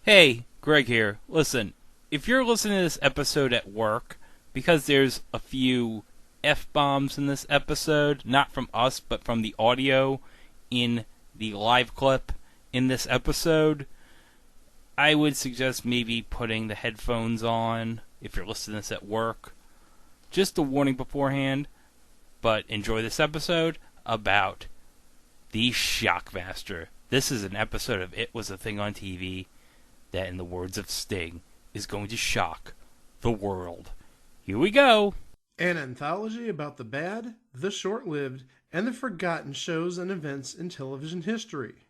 Hey, Greg here. Listen, if you're listening to this episode at work, because there's a few F-bombs in this episode, not from us, but from the audio in the live clip in this episode, I would suggest maybe putting the headphones on if you're listening to this at work. Just a warning beforehand, but enjoy this episode about the Shockmaster. This is an episode of It Was a Thing on TV that, in the words of Sting, is going to shock the world. Here we go. An anthology about the bad, the short-lived, and the forgotten shows and events in television history.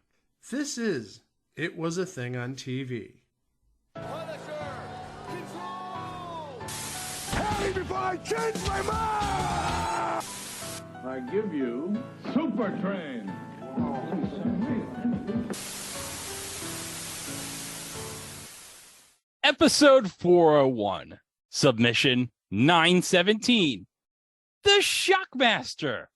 This is It Was a Thing on TV. Punisher! Control! Tell me before I change my mind! I give you Super Train. Episode 401. Submission 917. The Shockmaster.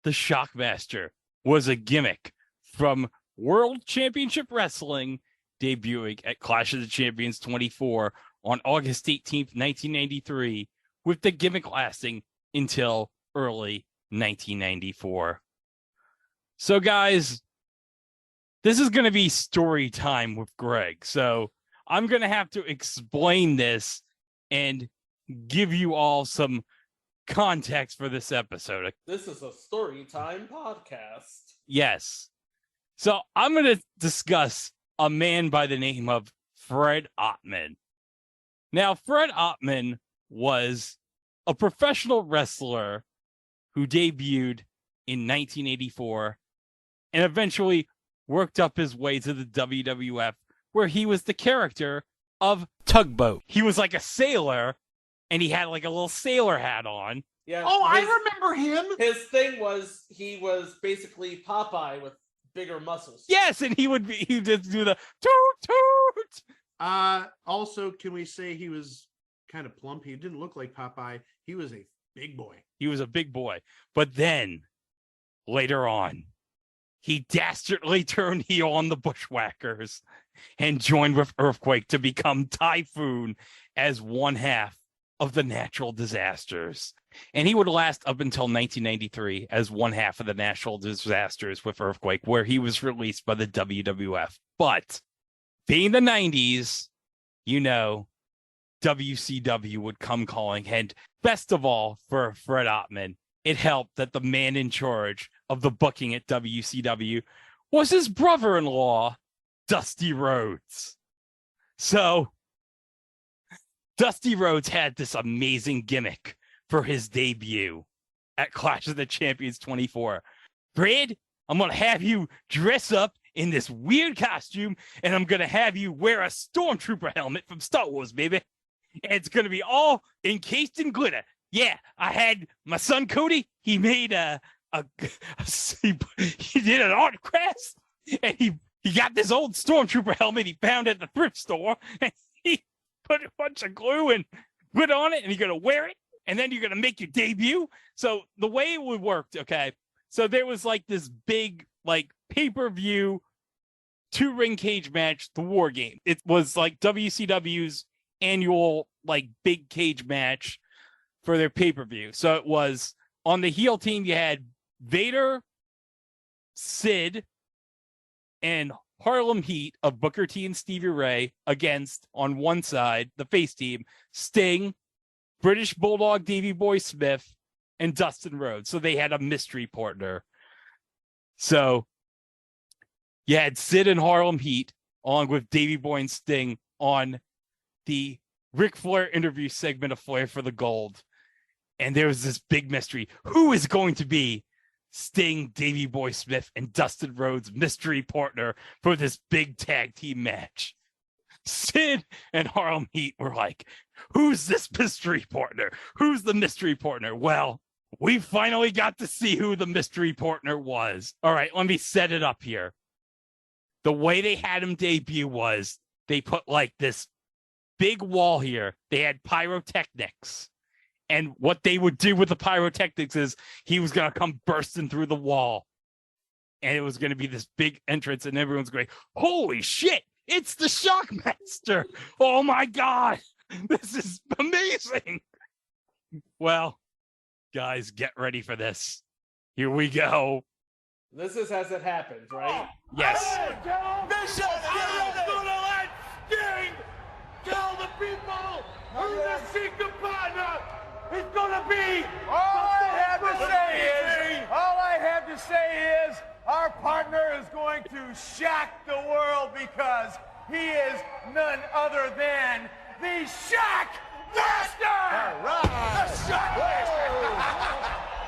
The Shockmaster was a gimmick from World Championship Wrestling, debuting at Clash of the Champions 24 on August 18th, 1993, with the gimmick lasting until early 1994. So, guys, this is going to be story time with Greg. So I'm going to have to explain this and give you all some context for this episode. This is a story time podcast. Yes. So I'm going to discuss a man by the name of Fred Ottman. Now, Fred Ottman was a professional wrestler who debuted in 1984 and eventually worked up his way to the WWF, where he was the character of Tugboat. He was like a sailor, and he had like a little sailor hat on. Yeah. Oh, I remember him! His thing was he was basically Popeye with bigger muscles. Yes, and he'd just do the toot toot. Also, can we say he was kind of plump? He didn't look like Popeye. He was a big boy. He was a big boy. But then, later on, he dastardly turned heel on the Bushwhackers and joined with Earthquake to become Typhoon as one half of the Natural Disasters. And he would last up until 1993 as one half of the Natural Disasters with Earthquake, where he was released by the WWF. But being the 90s, you know, WCW would come calling. And best of all, for Fred Ottman, it helped that the man in charge of the booking at WCW was his brother-in-law, Dusty Rhodes. So, Dusty Rhodes had this amazing gimmick for his debut at Clash of the Champions 24. Fred, I'm going to have you dress up in this weird costume, and I'm going to have you wear a Stormtrooper helmet from Star Wars, baby. And it's going to be all encased in glitter. Yeah, I had my son Cody. He made he did an art class, and he got this old Stormtrooper helmet he found at the thrift store, and he put a bunch of glue and put on it, and you're gonna wear it, and then you're gonna make your debut. So the way it would work, okay? So there was like this big like pay-per-view 2-ring cage match, the War Game. It was like WCW's annual like big cage match for their pay-per-view. So it was on the heel team, you had Vader, Sid, and Harlem Heat of Booker T and Stevie Ray against, on one side, the face team, Sting, British Bulldog Davey Boy Smith, and Dustin Rhodes. So they had a mystery partner. So you had Sid and Harlem Heat along with Davey Boy and Sting on the Ric Flair interview segment of Flair for the Gold. And there was this big mystery. Who is going to be Sting, Davey Boy Smith, and Dustin Rhodes' mystery partner for this big tag team match? Sid and Harlem Heat were like, who's this mystery partner? Who's the mystery partner? Well, we finally got to see who the mystery partner was. All right, let me set it up here. The way they had him debut was they put like this big wall here. They had pyrotechnics. And what they would do with the pyrotechnics is he was going to come bursting through the wall. And it was going to be this big entrance, and everyone's going, holy shit, It's the Shockmaster. Oh my God. This is amazing. Well, guys, get ready for this. Here we go. This is as it happened, right? Yes. Bishop, I'm gonna let Sting tell the people who the secret partner is gonna be. All I have to say is, our partner is going to shock the world because he is none other than the Shockmaster! All right. The Shockmaster!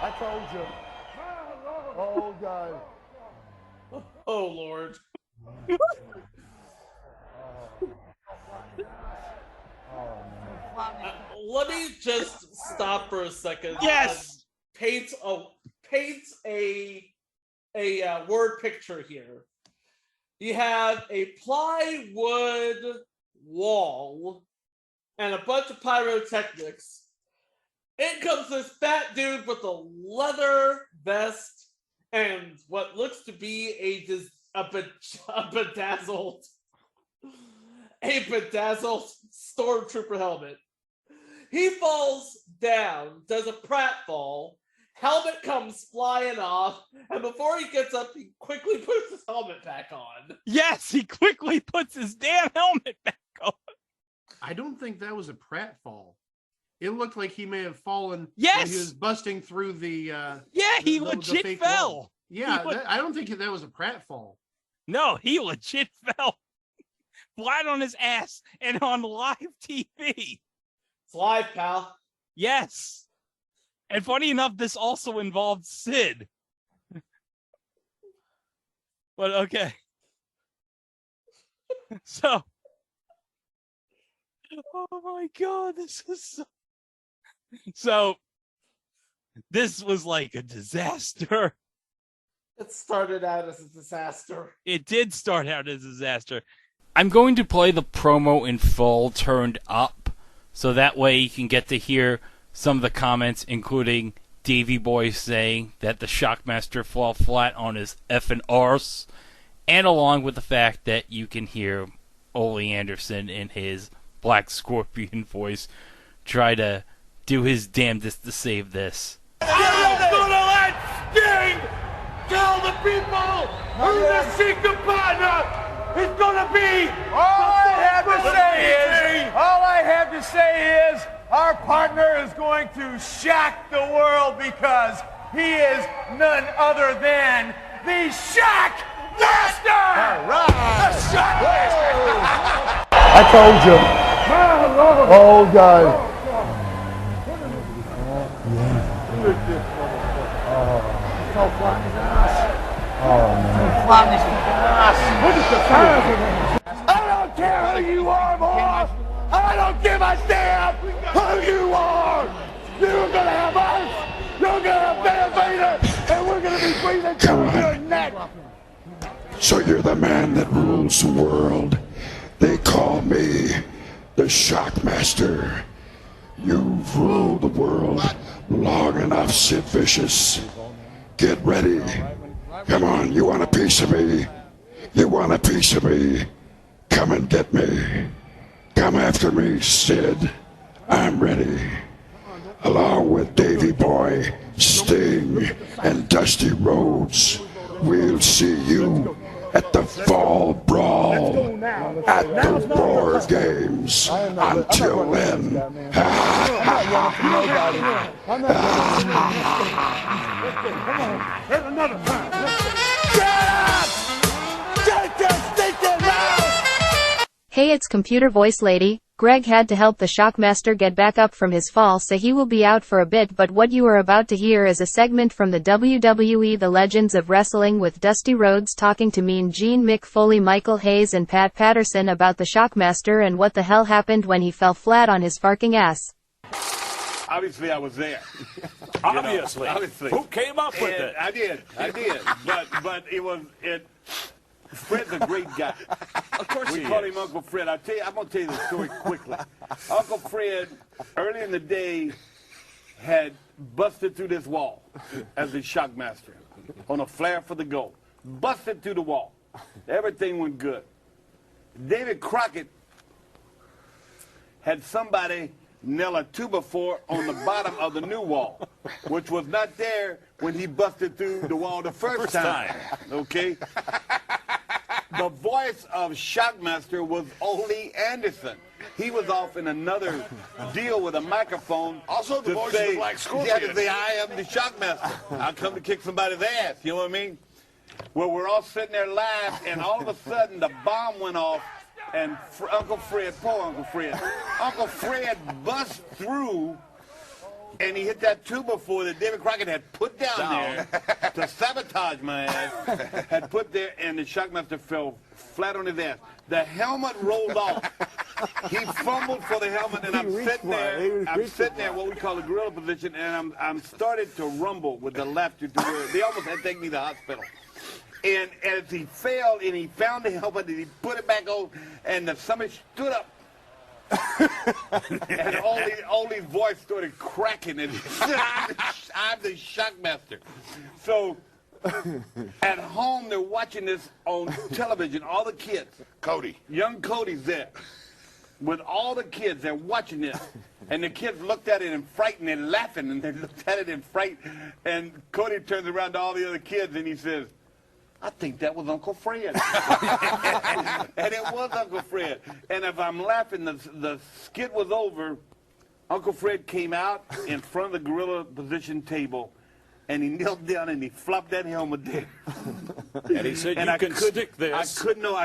I told you. Oh, God. Oh, Lord. Let me just stop for a second. Yes. Paint a word picture here. You have a plywood wall and a bunch of pyrotechnics. In comes this fat dude with a leather vest and what looks to be a bedazzled stormtrooper helmet. He falls down, does a pratfall, helmet comes flying off, and before he gets up, he quickly puts his helmet back on. Yes, he quickly puts his damn helmet back on. I don't think that was a pratfall. It looked like he may have fallen Yes. when he was busting through the He the legit fake fell. wall. Yeah, I don't think that was a pratfall. No, he legit fell flat on his ass and on live TV. It's live, pal. Yes. And funny enough, this also involved Sid. But okay. So. Oh my God, this is so. This was like a disaster. It started out as a disaster. It did start out as a disaster. I'm going to play the promo in full, turned up, so that way you can get to hear some of the comments, including Davey Boy saying that the Shockmaster fell flat on his effing arse, and along with the fact that you can hear Ole Anderson in his Black Scorpion voice try to do his damnedest to save this. I'm gonna let Sting tell the people who the secret partner is gonna be. All I have to say is, our partner is going to shock the world because he is none other than the Shockmaster! All right. The Shockmaster! I told you. Oh, God. I don't care who you are, boy! I don't give a damn who you are! You're gonna have us! You're gonna have Van Vader! And we're gonna be breathing through your neck! So you're the man that rules the world. They call me the Shockmaster. You've ruled the world long enough, Sid Vicious. Get ready. Come on, you want a piece of me? You want a piece of me? Come and get me. Come after me, Sid. I'm ready. Along with Davey Boy, Sting, and Dusty Rhodes, we'll see you at the Fall Brawl at the War Games. Until then, There's another time. Shut up! Shut your stinking mouth! Hey, it's Computer Voice Lady. Greg had to help the Shockmaster get back up from his fall, so he will be out for a bit, but what you are about to hear is a segment from the WWE The Legends of Wrestling with Dusty Rhodes talking to Mean Gene, Mick Foley, Michael Hayes and Pat Patterson about the Shockmaster and what the hell happened when he fell flat on his farking ass. Obviously, I was there. Obviously. Obviously. Who came up with it? I did. But it. Fred's a great guy. Of course we he call is. him Uncle Fred. I'm going to tell you the story quickly. Uncle Fred, early in the day, had busted through this wall as the Shockmaster on a flare for the goal. Busted through the wall. Everything went good. David Crockett had somebody nail a 2x4 on the bottom of the new wall, which was not there when he busted through the wall the first time. Okay? The voice of Shockmaster was Ole Anderson. He was off in another deal with a microphone. Also the voice of the Black Scorpion. Yeah, to say, I am the Shockmaster. I come to kick somebody's ass. You know what I mean? Well, we're all sitting there live, and all of a sudden the bomb went off, and Uncle Fred, poor Uncle Fred bust through, and he hit that 2x4 that David Crockett had put down there to sabotage my ass, had put there, and the Shockmaster fell flat on his ass. The helmet rolled off. He fumbled for the helmet, and I'm sitting there, what we call a gorilla position, and I'm started to rumble with the laughter to where they almost had to take me to the hospital. And as he fell and he found the helmet and he put it back on, and somebody stood up. And Ole's voice started cracking, and he said, I'm the Shockmaster. So at home, they're watching this on television, all the kids. Cody. Young Cody's there. With all the kids, they're watching this. And the kids looked at it in fright, and they're laughing, and they looked at it in fright. And Cody turns around to all the other kids, and he says, I think that was Uncle Fred. And it was Uncle Fred. And if I'm laughing, the skit was over. Uncle Fred came out in front of the gorilla position table, and he knelt down and he flopped that helmet there. And he said, you can stick this. I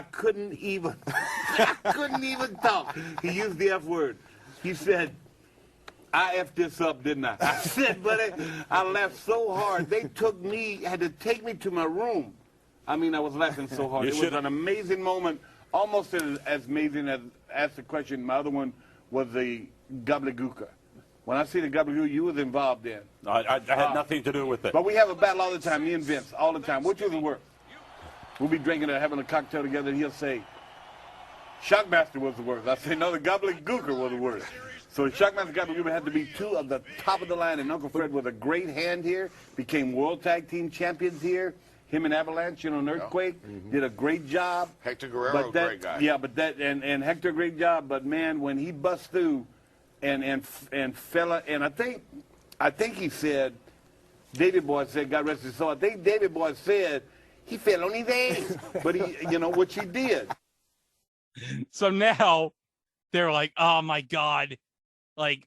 couldn't even talk. He used the F word. He said, I effed this up, didn't I? I said, buddy, I laughed so hard. They had to take me to my room. I mean, I was laughing so hard. It was an amazing moment, almost as amazing as asked the question. My other one was the gobbledygooker. When I see the gobbledygook, you was involved in. I had nothing to do with it. But we have a battle all the time, me and Vince, all the time. Which was the worst? We'll be drinking or having a cocktail together, and he'll say, Shockmaster was the worst. I say, no, the gobbledygooker was the worst. So the Shockmaster and gobbledygooker had to be two of the top of the line, and Uncle Fred was a great hand here, became World Tag Team Champions here. Him and Avalanche, you know, an Earthquake, did a great job. Hector Guerrero, great guy. Yeah, but and Hector, great job. But man, when he bust through, and fella, and I think he said, David Boy said, God rest his soul. I think David Boy said he fell on his ass, but he, you know, which he did. So now they're like, oh my God, like,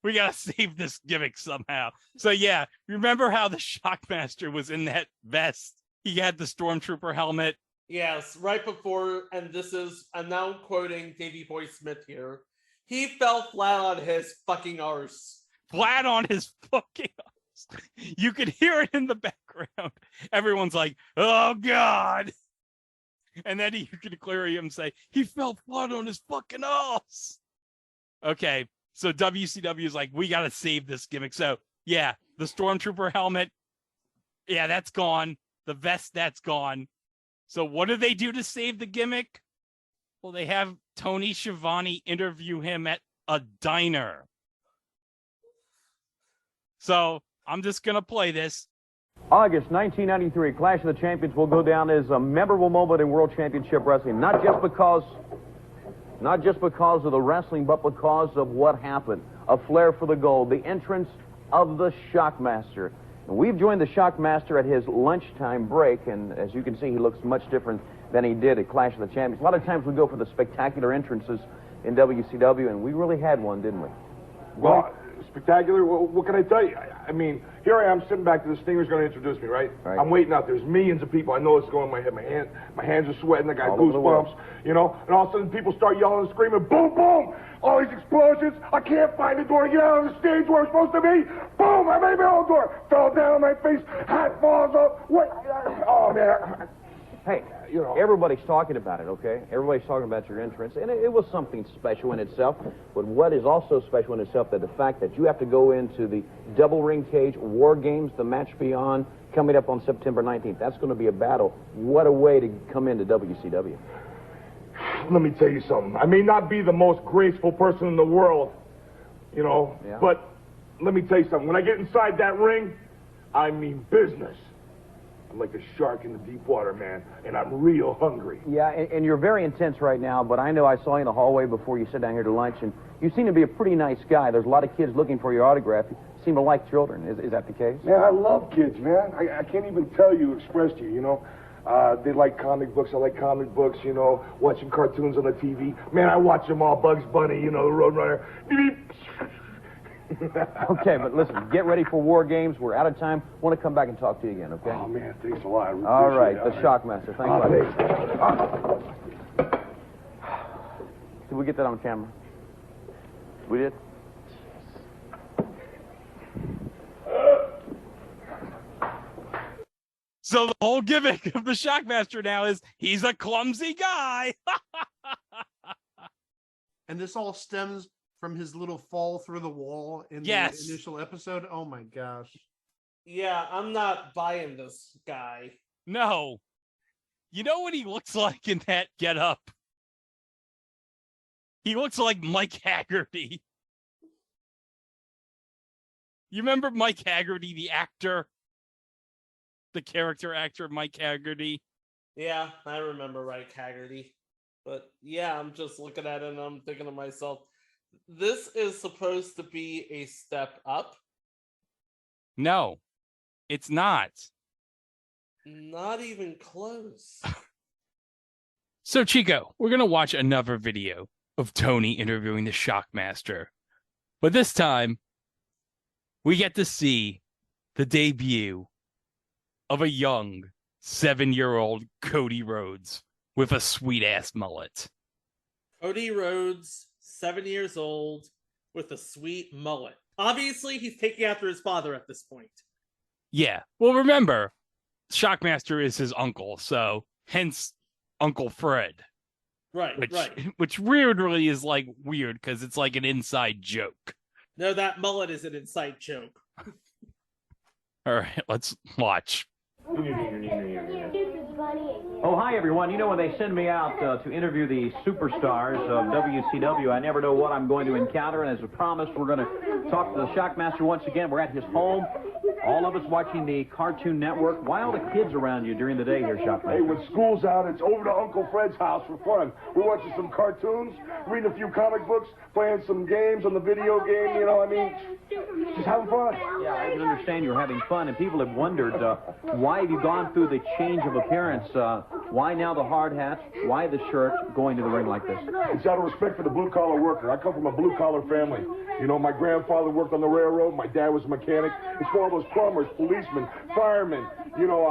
we gotta save this gimmick somehow. So yeah, remember how the Shockmaster was in that vest? He had the Stormtrooper helmet. Yes, right before, and I'm now quoting Davey Boy Smith here. He fell flat on his fucking arse. Flat on his fucking arse. You could hear it in the background. Everyone's like, oh God. And then you could clearly hear him say, he fell flat on his fucking arse. Okay. So WCW is like, we got to save this gimmick. So, yeah, the Stormtrooper helmet, yeah, that's gone. The vest, that's gone. So what do they do to save the gimmick? Well, they have Tony Schiavone interview him at a diner. So I'm just going to play this. August 1993, Clash of the Champions will go down as a memorable moment in World Championship Wrestling, not just because of the wrestling, but because of what happened. A flair for the gold, the entrance of the Shockmaster. And we've joined the Shockmaster at his lunchtime break, and as you can see, he looks much different than he did at Clash of the Champions. A lot of times we go for the spectacular entrances in WCW, and we really had one, didn't we? Well, spectacular? What can I tell you? I mean, here I am sitting back to the Stinger's going to introduce me, right? I'm waiting out. There's millions of people. I know it's going in my head. My hands are sweating. I got goosebumps, you know? And all of a sudden people start yelling and screaming, boom, boom! All these explosions. I can't find the door to get out of the stage where I'm supposed to be. Boom! I made my own door. Fell down on my face. Hat falls up. What? Oh, man. Hey, you know, everybody's talking about it, okay? Everybody's talking about your entrance, and it was something special in itself. But what is also special in itself, that the fact that you have to go into the double ring cage War Games, the match beyond, coming up on September 19th. That's going to be a battle. What a way to come into WCW. Let me tell you something. I may not be the most graceful person in the world, you know, but let me tell you something. When I get inside that ring, I mean business. I'm like a shark in the deep water, man, and I'm real hungry. Yeah, and you're very intense right now, but I know I saw you in the hallway before you sat down here to lunch, and you seem to be a pretty nice guy. There's a lot of kids looking for your autograph. You seem to like children. Is that the case? Man, I love kids, man. I can't even tell you, express to you, you know. They like comic books. I like comic books, you know, watching cartoons on the TV. Man, I watch them all. Bugs Bunny, you know, the Roadrunner. Okay, but listen, get ready for War Games. We're out of time. Want to come back and talk to you again, okay? Oh, man, thanks a lot. All right, the Shockmaster. Thanks, buddy. Did we get that on camera? We did? So the whole gimmick of the Shockmaster now is he's a clumsy guy. And this all stems from his little fall through the wall in the initial episode. Oh my gosh. Yeah, I'm not buying this guy. No. You know what he looks like in that getup? He looks like Mike Haggerty. You remember Mike Haggerty, the actor? The character actor Mike Haggerty? Yeah, I remember Mike Haggerty. But yeah, I'm just looking at it and I'm thinking to myself, this is supposed to be a step up. No, it's not. Not even close. So, Chico, we're going to watch another video of Tony interviewing the Shockmaster. But this time, we get to see the debut of a young 7-year-old Cody Rhodes with a sweet-ass mullet. Cody Rhodes, 7 years old, with a sweet mullet. Obviously, he's taking after his father at this point. Yeah. Well, remember, Shockmaster is his uncle, so hence Uncle Fred. Right, Which weirdly is like weird because it's like an inside joke. No, that mullet is an inside joke. All right, let's watch. Oh, hi, everyone. You know, when they send me out to interview the superstars of WCW, I never know what I'm going to encounter. And as promised, we're going to talk to the Shockmaster once again. We're at his home. All of us watching the Cartoon Network. Why all the kids around you during the day here, Shockmaster? Hey, when school's out, it's over to Uncle Fred's house for fun. We're watching some cartoons, reading a few comic books, playing some games on the video game, you know what I mean? Just having fun. Yeah, I can understand you're having fun, and people have wondered, why have you gone through the change of appearance? Why now the hard hat? Why the shirt going to the ring like this? It's out of respect for the blue-collar worker. I come from a blue-collar family. You know, my grandfather worked on the railroad. My dad was a mechanic. It's for all those plumbers, policemen, firemen, you know,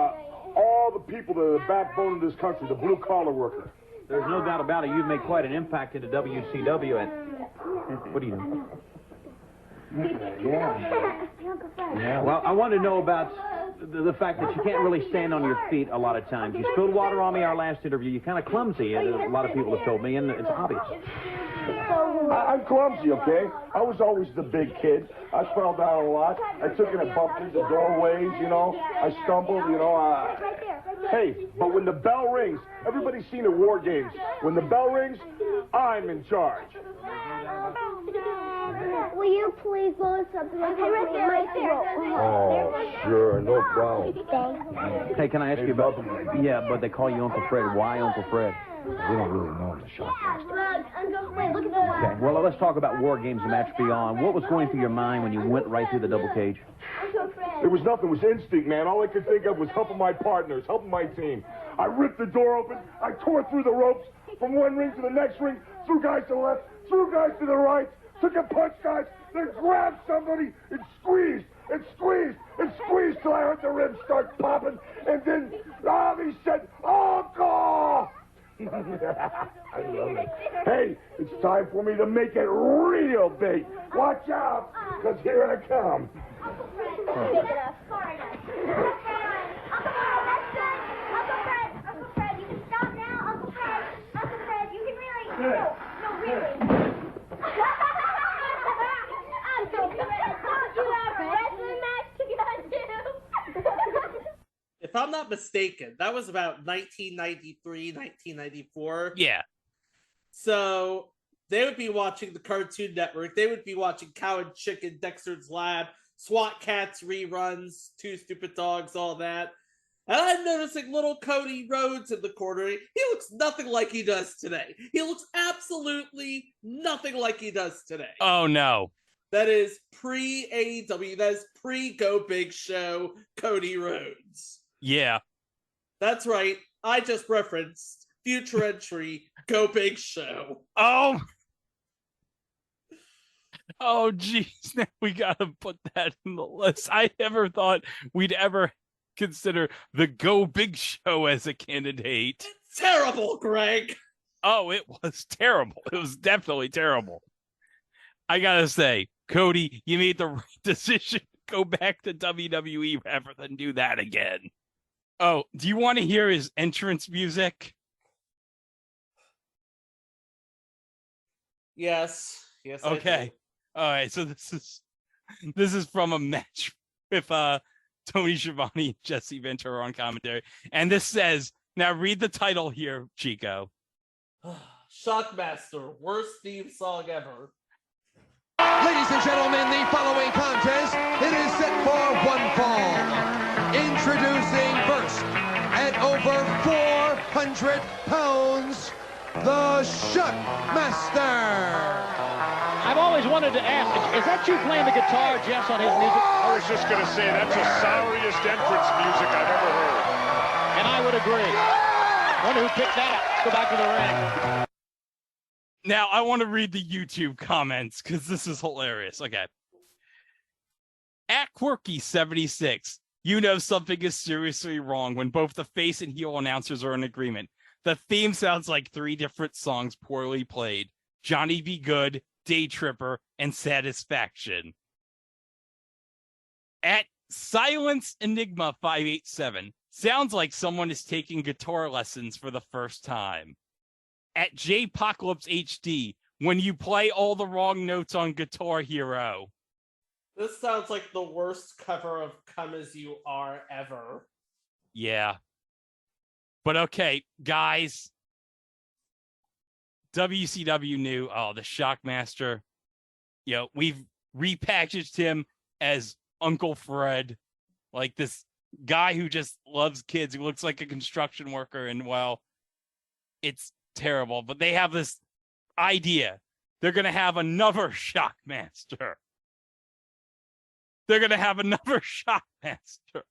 all the people that are the backbone of this country, the blue-collar worker. There's no doubt about it. You've made quite an impact into WCW. And what do you know? Yeah. Well, I want to know about the fact that you can't really stand on your feet a lot of times. You spilled water on me our last interview. You're kind of clumsy, a lot of people have told me, and it's obvious. I'm clumsy, okay? I was always the big kid. I fell down a lot. I took in a bump into doorways, you know. I stumbled, you know. Hey, but when the bell rings, everybody's seen at War Games. When the bell rings, I'm in charge. Will you please blow something up my throat? Oh, sure, no problem. Hey, can I ask you about... Yeah, but they call you Uncle Fred. Why Uncle Fred? We don't really know the Shockmaster. Okay, well, let's talk about War Games and Match Beyond. What was going through your mind when you went right through the double cage? It was nothing. It was instinct, man. All I could think of was helping my partners, helping my team. I ripped the door open. I tore through the ropes from one ring to the next ring, threw guys to the left, threw guys to the right, took a punch, guys, then grabbed somebody and squeezed and squeezed and squeezed till I heard the ribs start popping. And then, he said, "Uncle!" I love it. Hey, it's time for me to make it real big. Watch out, because here I come. Uncle Fred, you can stop now. Uncle Fred, you can really... No, really. Uncle Fred, don't you have a wrestling match to go to? If I'm not mistaken, that was about 1993, 1994. Yeah. So they would be watching the Cartoon Network. They would be watching Cow and Chicken, Dexter's Lab, SWAT Cats reruns, Two Stupid Dogs, all that. And I'm noticing little Cody Rhodes in the corner. He looks nothing like he does today. He looks absolutely nothing like he does today. Oh, no. That is pre-AEW. That is pre-Go Big Show Cody Rhodes. Yeah. That's right. I just referenced future entry Go Big Show. Oh, geez. Now we got to put that in the list. I never thought we'd ever consider the Go Big Show as a candidate. It's terrible, Greg. Oh, it was terrible. It was definitely terrible. I got to say, Cody, you made the right decision to go back to WWE rather than do that again. Oh, do you want to hear his entrance music? Yes. Okay. All right. So this is from a match with Tony Schiavone and Jesse Ventura on commentary, and this says, now read the title here, Chico. Shockmaster, worst theme song ever. Ladies and gentlemen, the following contest, it is set for one fall. Introducing first, at over 400 pounds, the Shockmaster. I've always wanted to ask, is that you playing the guitar, Jess, on his music? I was just going to say, that's the sorriest entrance music I've ever heard. And I would agree. Wonder who picked that up. Go back to the ring. Now, I want to read the YouTube comments because this is hilarious. Okay. At Quirky76, you know something is seriously wrong when both the face and heel announcers are in agreement. The theme sounds like 3 different songs poorly played. Johnny Be Good, Day Tripper, and Satisfaction. At Silence Enigma 587, sounds like someone is taking guitar lessons for the first time. At J-Pocalypse HD, when you play all the wrong notes on Guitar Hero. This sounds like the worst cover of Come As You Are ever. Yeah. But okay, guys. WCW knew, the Shockmaster. You know, we've repackaged him as Uncle Fred. Like this guy who just loves kids, who looks like a construction worker. And, well, it's terrible. But they have this idea. They're going to have another Shockmaster. They're going to have another Shockmaster.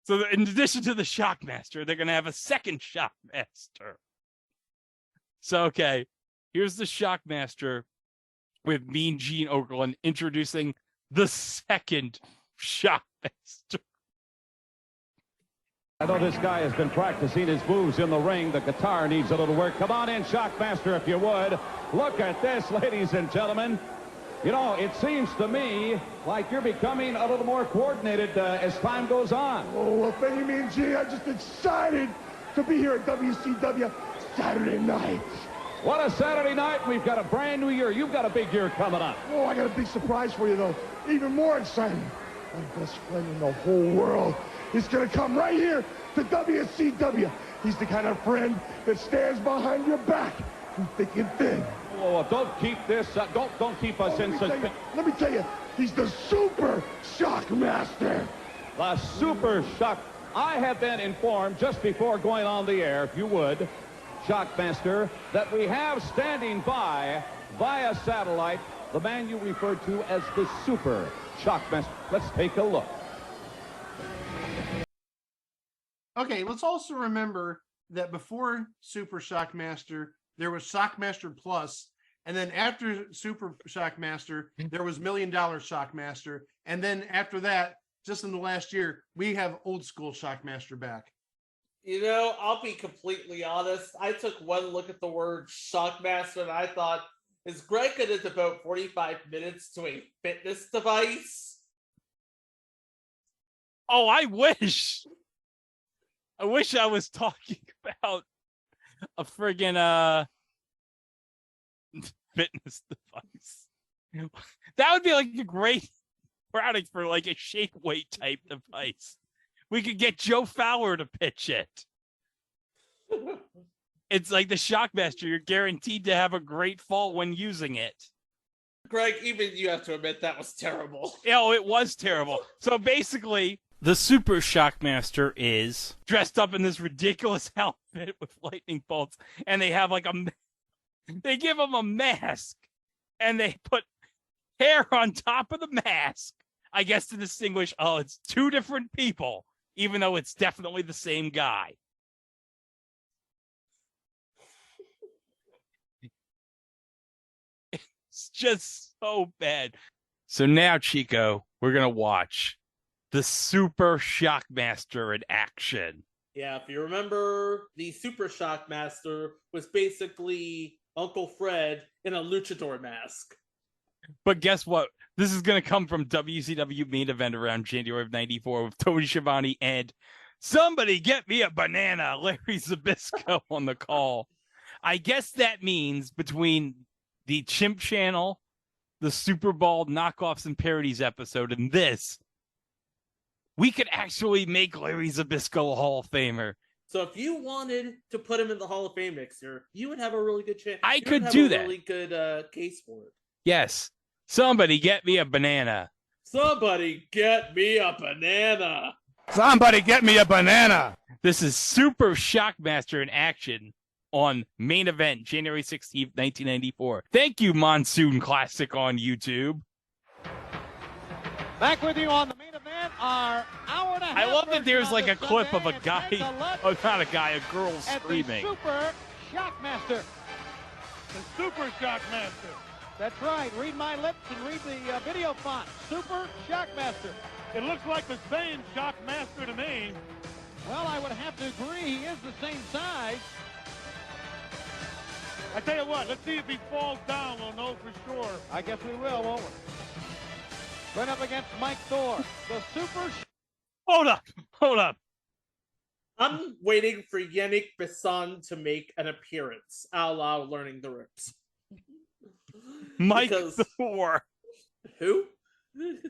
So in addition to the Shockmaster, they're going to have a second Shockmaster. So, okay, here's the Shockmaster with Mean Gene Okerlund introducing the second Shockmaster. I know this guy has been practicing his moves in the ring. The guitar needs a little work. Come on in, Shockmaster, if you would. Look at this, ladies and gentlemen. You know, it seems to me like you're becoming a little more coordinated as time goes on. Oh, well, thank you, Mean Gene. I'm just excited to be here at WCW Saturday night. What a Saturday night. We've got a brand new year. You've got a big year coming up. Oh, I got a big surprise for you, though. Even more exciting. My best friend in the whole world is going to come right here to WCW. He's the kind of friend that stands behind your back through thick and thin. Oh, don't keep this, don't keep us in suspense. Let me tell you, he's the Super Shockmaster. The Super Shock. I have been informed just before going on the air, if you would, Shockmaster, that we have standing by via satellite the man you referred to as the Super Shockmaster. Let's take a look. Okay, let's also remember that before Super Shockmaster, there was Shockmaster Plus, and then after Super Shockmaster, there was $1 Million Shockmaster, and then after that, just in the last year, we have old school Shockmaster back. You know, I'll be completely honest. I took one look at the word Shockmaster and I thought, is Greg going to devote 45 minutes to a fitness device? Oh, I wish I was talking about a friggin' fitness device. That would be like a great product for like a shake weight type device. We could get Joe Fowler to pitch it. It's like the Shockmaster. You're guaranteed to have a great fall when using it. Greg, even you have to admit that was terrible. Oh, it was terrible. So basically, the Super Shockmaster is dressed up in this ridiculous outfit with lightning bolts, and they have like they give him a mask, and they put hair on top of the mask, I guess to distinguish, oh, it's two different people, even though it's definitely the same guy. It's just so bad. So now, Chico, we're going to watch the Super Shockmaster in action. Yeah, if you remember, the Super Shockmaster was basically Uncle Fred in a luchador mask. But guess what? This is going to come from WCW main event around January of 94 with Tony Schiavone and somebody get me a banana, Larry Zbyszko on the call. I guess that means between the Chimp Channel, the Super Bowl knockoffs and parodies episode, and this, we could actually make Larry Zbyszko a Hall of Famer. So if you wanted to put him in the Hall of Fame next year, you would have a really good chance. I could do that. Really good case for it. Yes. Somebody get me a banana. Somebody get me a banana. Somebody get me a banana. This is Super Shockmaster in action on main event, January 16th, 1994. Thank you, Monsoon Classic on YouTube. Back with you on the main event, our hour and a half. I love that there's like a clip of a Sunday, guy, oh, not a guy, a girl screaming. Super Shockmaster. The Super Shockmaster. That's right. Read my lips and read the video font. Super Shockmaster. It looks like the same Shockmaster to me. Well, I would have to agree. He is the same size. I tell you what, let's see if he falls down. We'll know for sure. I guess we will, won't we? Going up against Mike Thor, the Super. Hold up. I'm waiting for Yannick Besson to make an appearance, a la Learning the Ropes. Mike Thor. Who?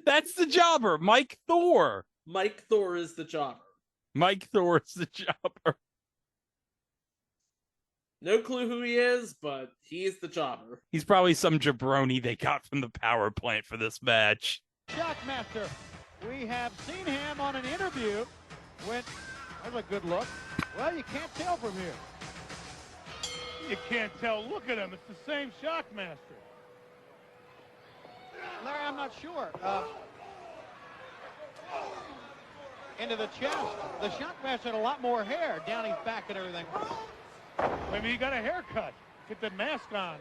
That's the jobber, Mike Thor. Mike Thor is the jobber. Mike Thor is the jobber. No clue who he is, but he is the jobber. He's probably some jabroni they got from the power plant for this match. Shockmaster. We have seen him on an interview when. That's a good look. Well, you can't tell from here. You can't tell. Look at him. It's the same Shockmaster. Larry, I'm not sure. Into the chest. The Shockmaster had a lot more hair down his back and everything. Maybe he got a haircut. Get the mask on.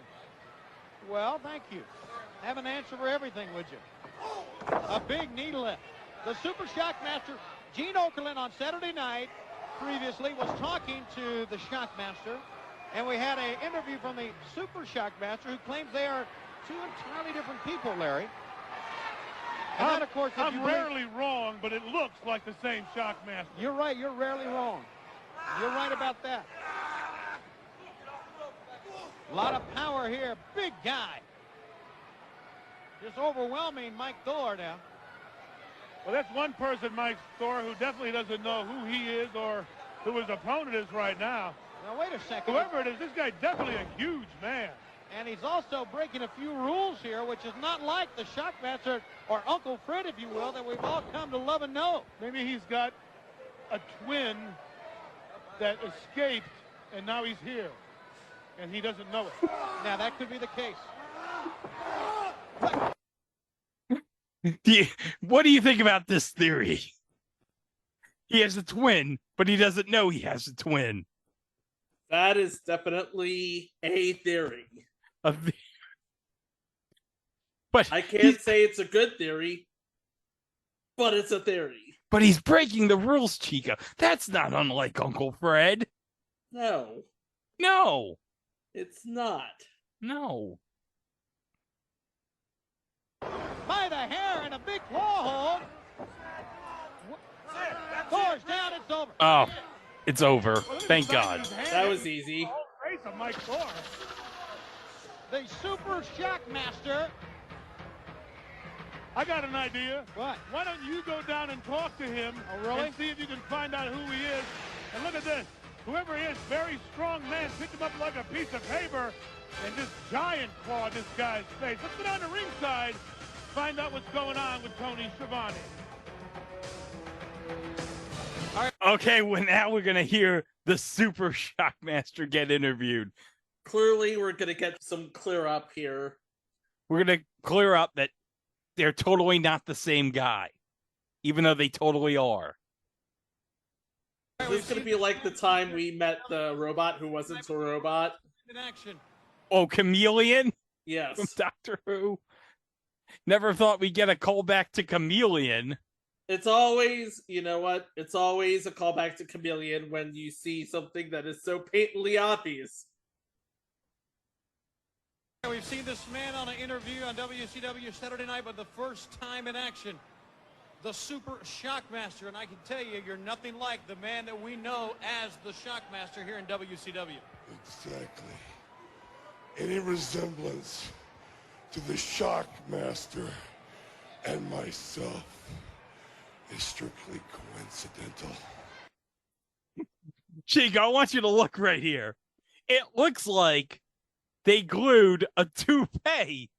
Well, thank you. Have an answer for everything, would you? A big knee lift. The Super Shockmaster, Gene Okerlund, on Saturday night previously was talking to the Shockmaster, and we had an interview from the Super Shockmaster who claims they are two entirely different people, Larry. And then, of course, I'm rarely wrong, but it looks like the same Shockmaster. You're right. You're rarely wrong. You're right about that. A lot of power here. Big guy. Just overwhelming Mike Thor now. Well, that's one person, Mike Thor, who definitely doesn't know who he is or who his opponent is right now. Now, wait a second. Whoever it is, this guy's definitely a huge man. And he's also breaking a few rules here, which is not like the Shockmaster, or Uncle Fred, if you will, that we've all come to love and know. Maybe he's got a twin that escaped, and now he's here, and he doesn't know it. Now, that could be the case. What do you think about this theory? He has a twin, but he doesn't know he has a twin. That is definitely a theory. But I can't say it's a good theory, but it's a theory. But he's breaking the rules, Chica. That's not unlike Uncle Fred. No. No. It's not. No. By the hair and a big claw hold. Thor's down, it's over. Oh, it's over. Thank God. That was easy. Face of Mike Thor. The Super Shockmaster. I got an idea. What? Why don't you go down and talk to him? Oh, really? And see if you can find out who he is. And look at this. Whoever he is, very strong man, picked him up like a piece of paper and just giant clawed this guy's face. Let's go down to ringside, find out what's going on with Tony Schiavone. Okay, well, now we're going to hear the Super Shockmaster get interviewed. Clearly, we're going to get some clear up here. We're going to clear up that they're totally not the same guy, even though they totally are. Is this going to be like the time we met the robot who wasn't a robot? In action. Oh, Chameleon? Yes. From Doctor Who? Never thought we'd get a callback to Chameleon. It's always, you know what? It's always a callback to Chameleon when you see something that is so patently obvious. We've seen this man on an interview on WCW Saturday night, but the first time in action, the Super Shockmaster. And I can tell you, you're nothing like the man that we know as the Shockmaster here in WCW. Exactly. Any resemblance to the Shockmaster and myself is strictly coincidental. Chico, I want you to look right here. It looks like they glued a toupee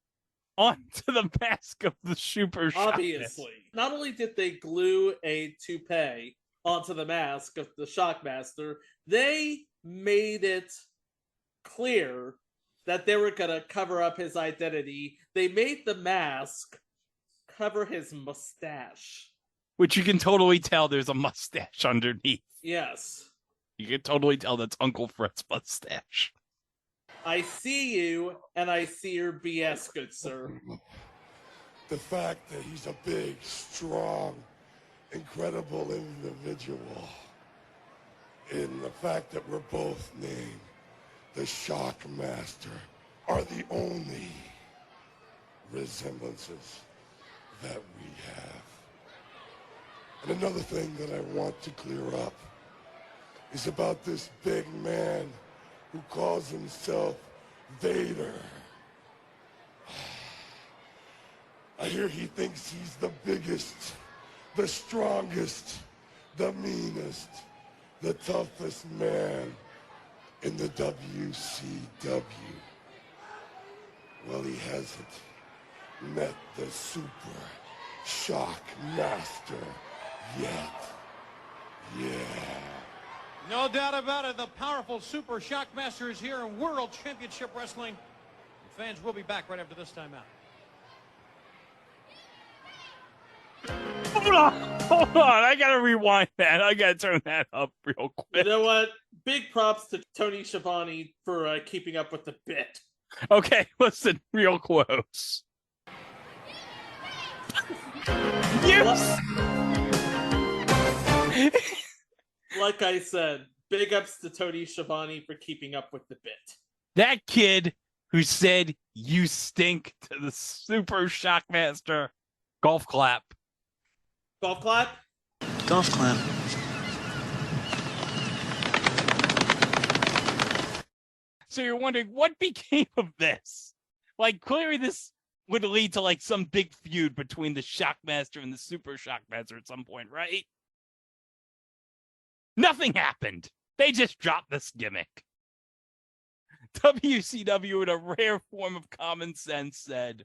onto the mask of the Super Shockmaster. Obviously. Not only did they glue a toupee onto the mask of the Shockmaster, they made it clear that they were going to cover up his identity. They made the mask cover his mustache. Which you can totally tell there's a mustache underneath. Yes. You can totally tell that's Uncle Fred's mustache. I see you, and I see your BS, good sir. The fact that he's a big, strong, incredible individual, and the fact that we're both named the Shockmaster are the only resemblances that we have. And another thing that I want to clear up is about this big man who calls himself Vader. I hear he thinks he's the biggest, the strongest, the meanest, the toughest man in the WCW. Well, he hasn't met the Super Shockmaster yet. Yeah. No doubt about it, the powerful Super Shockmaster is here in World Championship Wrestling. The fans will be back right after this timeout. Hold on, I gotta rewind that. I gotta turn that up real quick. You know what? Big props to Tony Schiavone for keeping up with the bit. Okay, listen, real close. Yes! Like I said, big ups to Tony Schiavone for keeping up with the bit. That kid who said you stink to the Super Shockmaster. Golf clap. Golf clap? Golf clap. So you're wondering what became of this? Like, clearly this would lead to like some big feud between the Shockmaster and the Super Shockmaster at some point, right? Nothing happened. They just dropped this gimmick. WCW, in a rare form of common sense, said,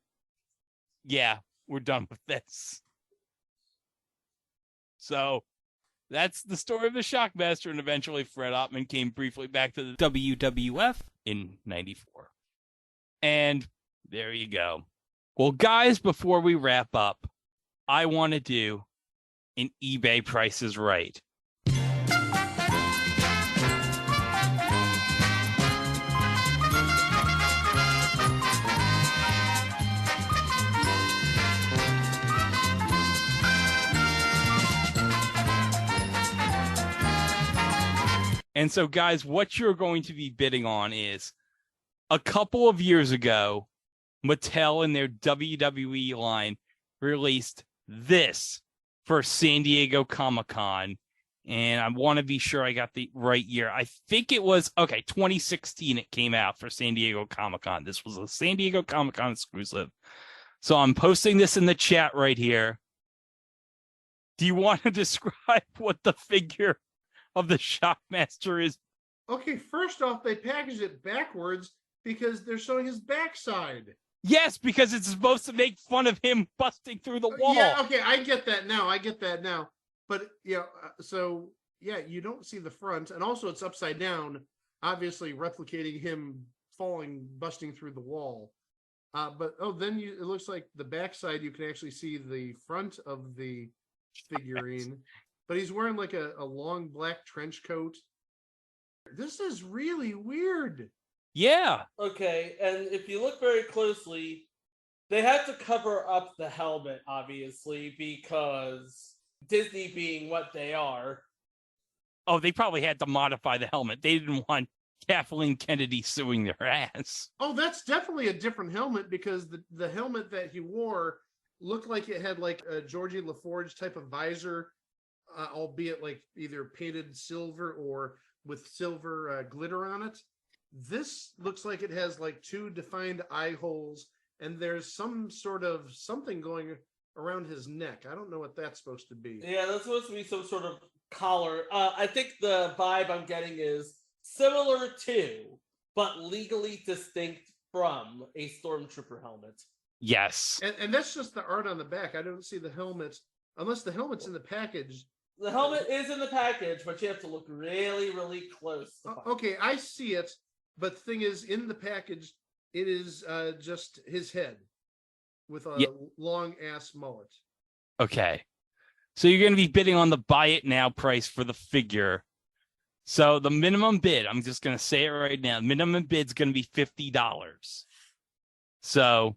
yeah, we're done with this. So that's the story of the Shockmaster, and eventually Fred Ottman came briefly back to the WWF in 94. And there you go. Well, guys, before we wrap up, I want to do an eBay Price is Right. And so, guys, what you're going to be bidding on is a couple of years ago, Mattel in their WWE line released this for San Diego Comic-Con. And I want to be sure I got the right year. I think it was, 2016 it came out for San Diego Comic-Con. This was a San Diego Comic-Con exclusive. So I'm posting this in the chat right here. Do you want to describe what the figure of the Shockmaster is? Okay, first off, they packaged it backwards because they're showing his backside. Yes, because it's supposed to make fun of him busting through the wall. Yeah, okay, I get that now. But so yeah, you don't see the front, and also it's upside down, obviously replicating him falling, busting through the wall. But then it looks like the backside, you can actually see the front of the figurine, but he's wearing like a long black trench coat. This is really weird. Yeah. Okay, and if you look very closely, they have to cover up the helmet, obviously, because Disney being what they are. Oh, they probably had to modify the helmet. They didn't want Kathleen Kennedy suing their ass. Oh, that's definitely a different helmet, because the helmet that he wore looked like it had like a Georgie LaForge type of visor, albeit like either painted silver or with silver glitter on it. This looks like it has like two defined eye holes, and there's some sort of something going around his neck. I don't know what that's supposed to be. Yeah, that's supposed to be some sort of collar. I think the vibe I'm getting is similar to, but legally distinct from, a Stormtrooper helmet. Yes. And that's just the art on the back. I don't see the helmet, unless the helmet's in the package. The helmet is in the package, but you have to look really, really close. Okay, I see it, but the thing is, in the package, it is just his head with a long ass mullet. Okay. So you're going to be bidding on the buy it now price for the figure. So the minimum bid, I'm just going to say it right now, minimum bid's going to be $50. So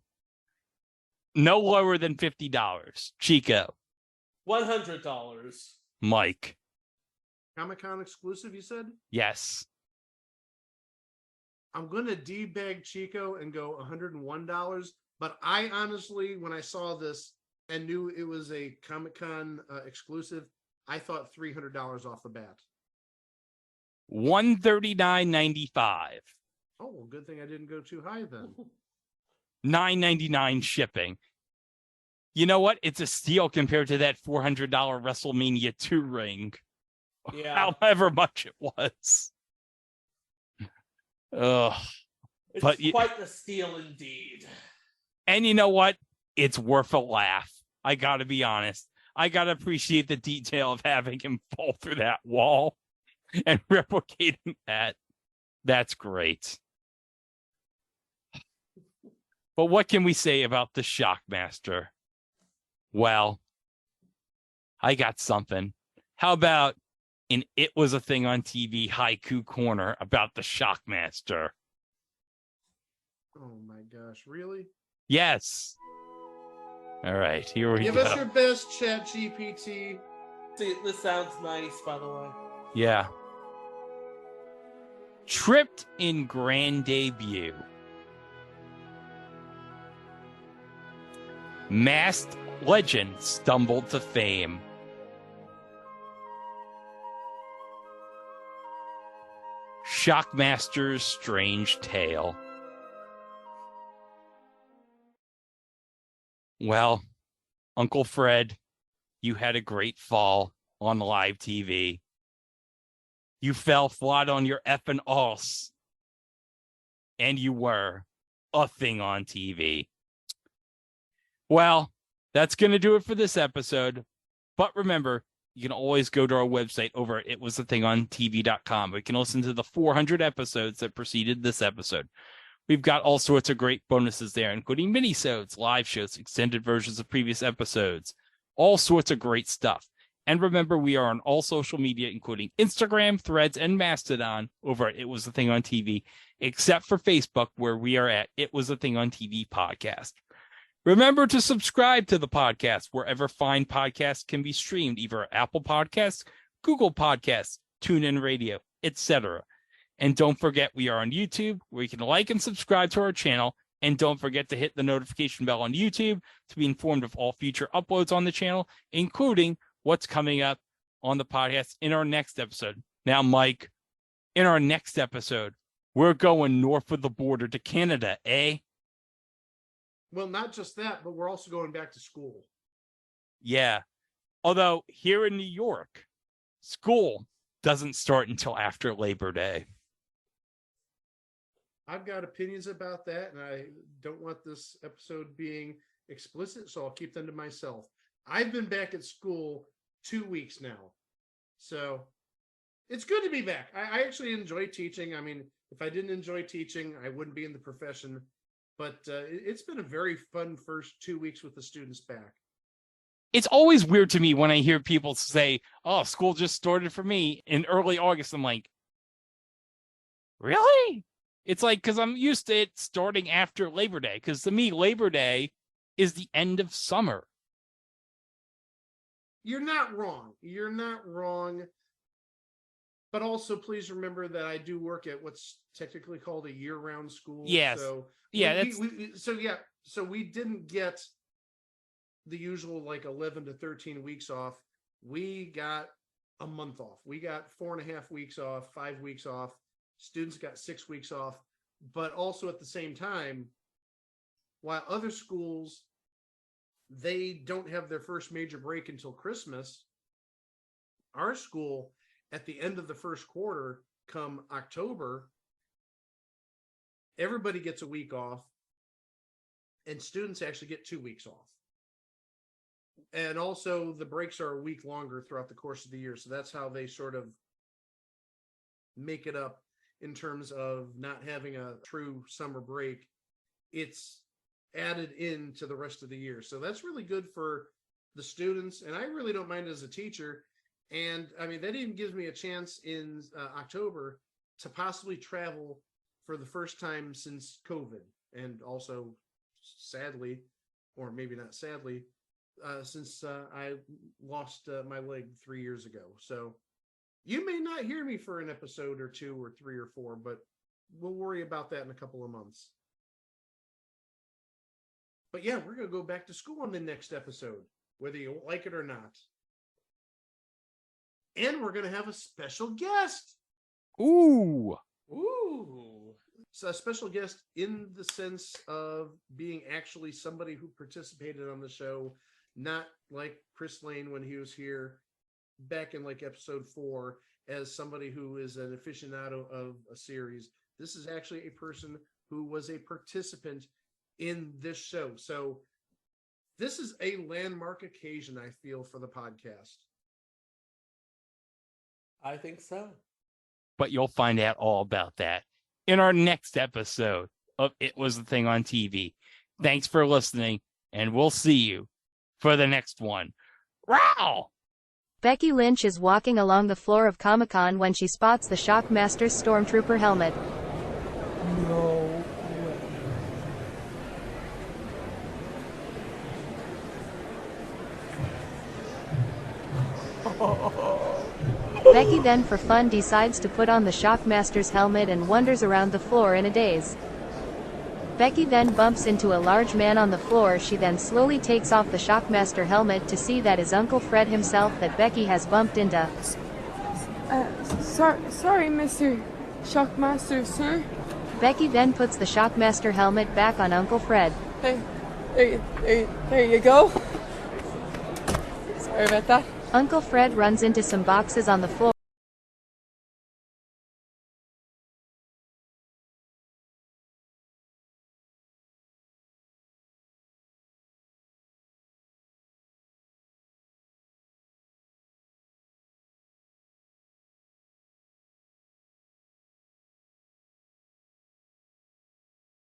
no lower than $50. Chico. $100. Mike. Comic-Con exclusive, you said? Yes. I'm going to debag Chico and go $101. But I honestly, when I saw this and knew it was a Comic-Con exclusive, I thought $300 off the bat. $139.95. Oh, well, good thing I didn't go too high then. $9.99 shipping. You know what? It's a steal compared to that $400 WrestleMania 2 ring. Yeah. However much it was. Ugh. It's quite the steal indeed. And you know what? It's worth a laugh. I got to be honest. I got to appreciate the detail of having him fall through that wall and replicating that. That's great. But what can we say about the Shockmaster? Well, I got something. How about an It Was a Thing on TV haiku corner about the Shockmaster? Oh my gosh, really? Yes. All right, here we Give go. us your best, Chat GPT. See, this sounds nice, by the way. Yeah. Tripped in grand debut. Masked legend stumbled to fame. Shockmaster's strange tale. Well, Uncle Fred, you had a great fall on live TV. You fell flat on your effing arse. And you were a thing on TV. Well, that's going to do it for this episode. But remember, you can always go to our website over at itwasthathingontv.com. We can listen to the 400 episodes that preceded this episode. We've got all sorts of great bonuses there, including mini-sodes, live shows, extended versions of previous episodes, all sorts of great stuff. And remember, we are on all social media, including Instagram, Threads, and Mastodon over at It Was a Thing on TV, except for Facebook, where we are at It Was a Thing on TV podcast. Remember to subscribe to the podcast wherever fine podcasts can be streamed, either Apple Podcasts, Google Podcasts, TuneIn Radio, etc. And don't forget, we are on YouTube, where you can like and subscribe to our channel. And don't forget to hit the notification bell on YouTube to be informed of all future uploads on the channel, including what's coming up on the podcast in our next episode. Now, Mike, in our next episode, we're going north of the border to Canada, eh? Well, not just that, but we're also going back to school. Yeah. Although here in New York, school doesn't start until after Labor Day. I've got opinions about that, and I don't want this episode being explicit, so I'll keep them to myself. I've been back at school 2 weeks now. So It's good to be back. I actually enjoy teaching. I mean, if I didn't enjoy teaching, I wouldn't be in the profession. But it's been a very fun first 2 weeks with the students back. It's always weird to me when I hear people say, oh, school just started for me in early August. I'm like, really? It's like, because I'm used to it starting after Labor Day. Because to me, Labor Day is the end of summer. You're not wrong. You're not wrong. But also, please remember that I do work at what's technically called a year-round school. Yes. So yeah. So we didn't get the usual like 11 to 13 weeks off. We got a month off. We got 4.5 weeks off, 5 weeks off. Students got 6 weeks off. But also at the same time, while other schools, they don't have their first major break until Christmas, our school, at the end of the first quarter, come October, everybody gets a week off, and students actually get 2 weeks off. And also the breaks are a week longer throughout the course of the year. So that's how they sort of make it up in terms of not having a true summer break. It's added into the rest of the year. So that's really good for the students. And I really don't mind as a teacher. And I mean, that even gives me a chance in October to possibly travel for the first time since COVID. And also, sadly, or maybe not sadly, since I lost my leg 3 years ago. So you may not hear me for an episode or 2 or 3 or 4, but we'll worry about that in a couple of months. But yeah, we're going to go back to school in the next episode, whether you like it or not. And we're going to have a special guest. Ooh. So a special guest in the sense of being actually somebody who participated on the show, not like Chris Lane when he was here back in like episode 4 as somebody who is an aficionado of a series. This is actually a person who was a participant in this show. So this is a landmark occasion, I feel, for the podcast. I think so. But you'll find out all about that in our next episode of It Was the Thing on TV. Thanks for listening, and we'll see you for the next one. Wow! Becky Lynch is walking along the floor of Comic-Con when she spots the Shockmaster's Stormtrooper helmet. No. Becky then for fun decides to put on the Shockmaster's helmet and wanders around the floor in a daze. Becky then bumps into a large man on the floor. She then slowly takes off the Shockmaster helmet to see that is Uncle Fred himself that Becky has bumped into. Sorry, Mr. Shockmaster, sir. Becky then puts the Shockmaster helmet back on Uncle Fred. Hey, there you go. Sorry about that. Uncle Fred runs into some boxes on the floor.